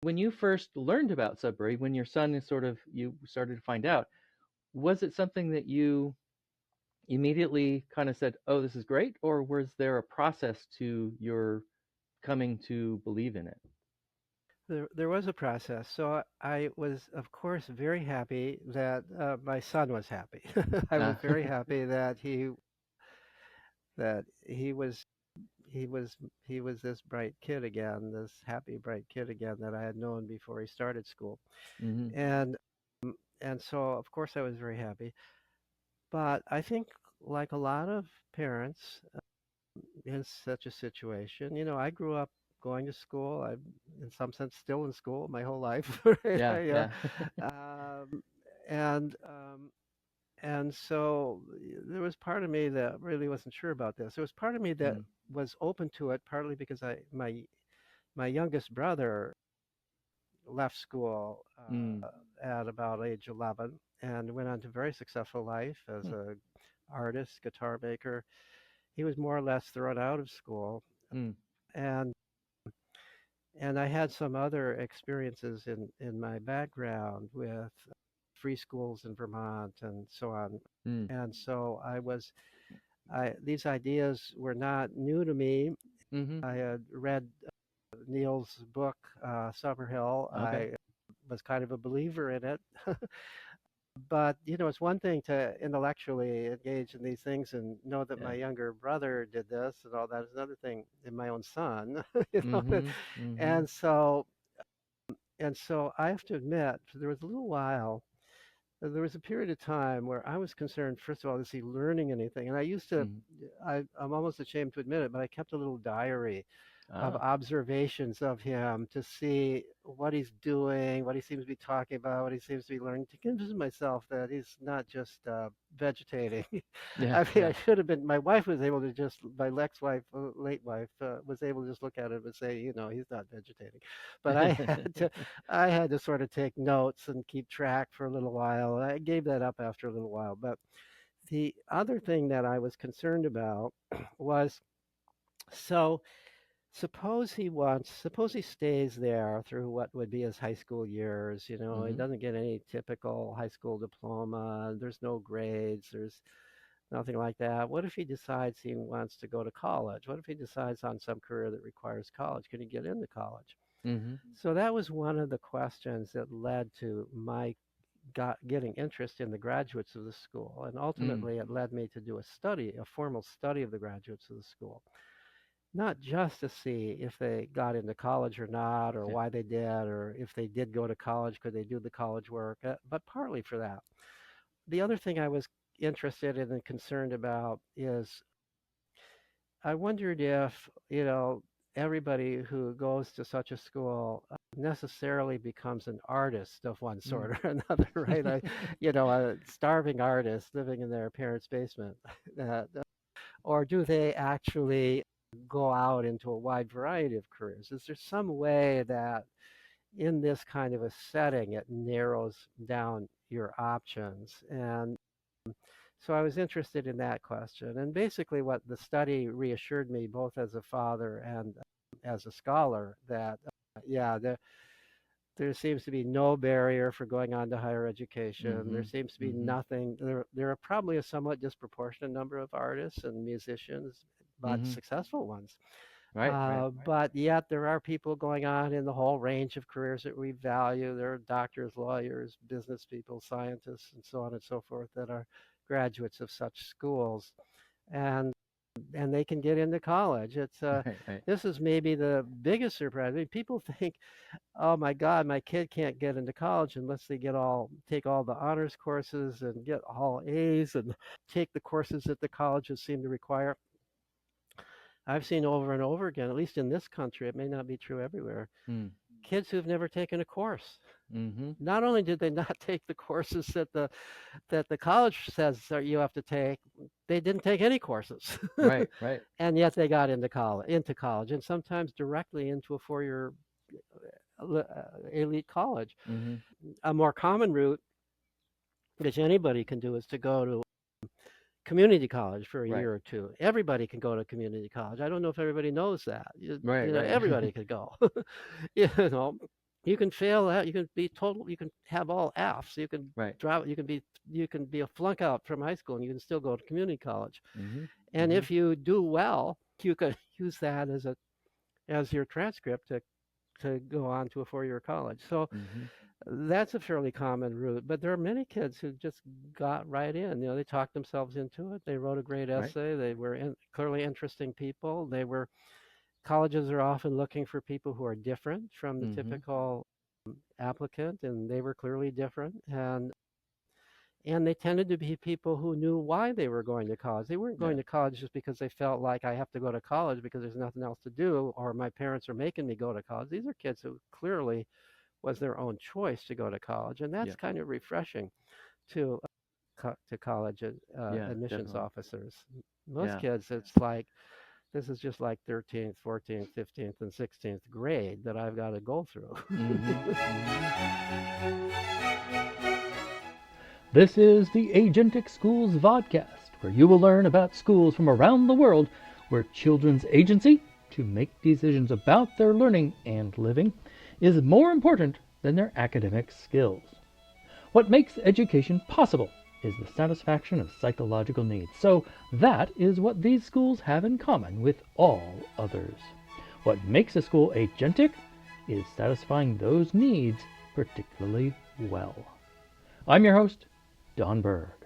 When you first learned about Sudbury, when your son is you started to find out, was it something that you immediately kind of said, "Oh, this is great," or was there a process to your coming to believe in it? There was a process. So I was, of course, very happy that my son was happy. I was Uh, very happy that he was he was this bright kid again, this happy bright kid again that I had known before he started school. hmm And and so of course I was very happy. But I think like a lot of parents in such a situation, I grew up going to school. I'm in some sense still in school my whole life, right? Yeah, yeah. Um, and um, and so there was part of me that really wasn't sure about this. There was part of me that Mm, was open to it, partly because my youngest brother left school mm, at about age 11 and went on to a very successful life as mm, a artist, guitar maker. He was more or less thrown out of school, mm, and I had some other experiences in my background with free schools in Vermont and so on. mm, And so I these ideas were not new to me. hmm I had read Neil's book, Summerhill. Okay. I was kind of a believer in it. But, it's one thing to intellectually engage in these things and know that Yeah. my younger brother did this and all that. Is another thing in my own son, you know. hmm hmm And so I have to admit, there was a little while, there was a period of time where I was concerned, first of all, is he learning anything? And I used to, hmm I'm almost ashamed to admit it, but I kept a little diary of Ah, observations of him to see what he's doing, what he seems to be talking about, what he seems to be learning, to convince myself that he's not just vegetating. yeah, I mean, yeah. I should have been. My wife was able to just, my ex-wife, late wife, was able to just look at him and say, he's not vegetating. But I had to sort of take notes and keep track for a little while. I gave that up after a little while. But the other thing that I was concerned about was, so suppose he stays there through what would be his high school years. He hmm doesn't get any typical high school diploma. There's no grades. There's nothing like that. What if he decides he wants to go to college? What if he decides on some career that requires college? Can he get into college? hmm So that was one of the questions that led to my getting interest in the graduates of the school. And mm, ultimately, it led me to do a formal study of the graduates of the school, not just to see if they got into college or not, or yeah. why they did, or if they did go to college, could they do the college work, but partly for that. The other thing I was interested in and concerned about is I wondered if, everybody who goes to such a school necessarily becomes an artist of one Mm. sort or another, right? A starving artist living in their parents' basement. Uh, or do they actually go out into a wide variety of careers? Is there some way that in this kind of a setting it narrows down your options? And so I was interested in that question. And basically, what the study reassured me, both as a father and as a scholar, that yeah, there seems to be no barrier for going on to higher education. There hmm seems to be hmm nothing. There are probably a somewhat disproportionate number of artists and musicians, but hmm successful ones. Right, right. But yet there are people going on in the whole range of careers that we value. There are doctors, lawyers, business people, scientists, and so on and so forth that are graduates of such schools. And they can get into college. Right, right. This is maybe the biggest surprise. I mean, people think, oh my God, my kid can't get into college unless they take all the honors courses and get all A's and take the courses that the colleges seem to require. I've seen over and over again, at least in this country, it may not be true everywhere, Mm. kids who've never taken a course. hmm Not only did they not take the courses that the college says that you have to take, they didn't take any courses. Right, right. And yet they got into college, and sometimes directly into a four-year elite college. hmm A more common route, which anybody can do, is to go to community college for a Right, year or two. Everybody can go to community college. I don't know if everybody knows that. right, right. Everybody could go. you know, You can fail out. You can be total. You can have all Fs. You can Right. drop. You can be a flunk out from high school, and you can still go to community college. Mm-hmm. And Mm-hmm. if you do well, you could use that as your transcript to go on to a 4-year college. So Mm-hmm. that's a fairly common route. But there are many kids who just got right in. They talked themselves into it. They wrote a great Right. essay. They were clearly interesting people. Colleges are often looking for people who are different from the Mm-hmm. typical applicant, and they were clearly different. And they tended to be people who knew why they were going to college. They weren't Yeah. going to college just because they felt like I have to go to college because there's nothing else to do, or my parents are making me go to college. These are kids who clearly was their own choice to go to college, and that's Yeah. kind of refreshing to to college Yeah. admissions Definitely. officers. Most Yeah. kids, it's like this is just like 13th, 14th, 15th, and 16th grade that I've got to go through. Mm-hmm. Mm-hmm. This is the Agentic Schools Podcast, where you will learn about schools from around the world where children's agency to make decisions about their learning and living is more important than their academic skills. What makes education possible is the satisfaction of psychological needs. So that is what these schools have in common with all others. What makes a school agentic is satisfying those needs particularly well. I'm your host, Don Berg.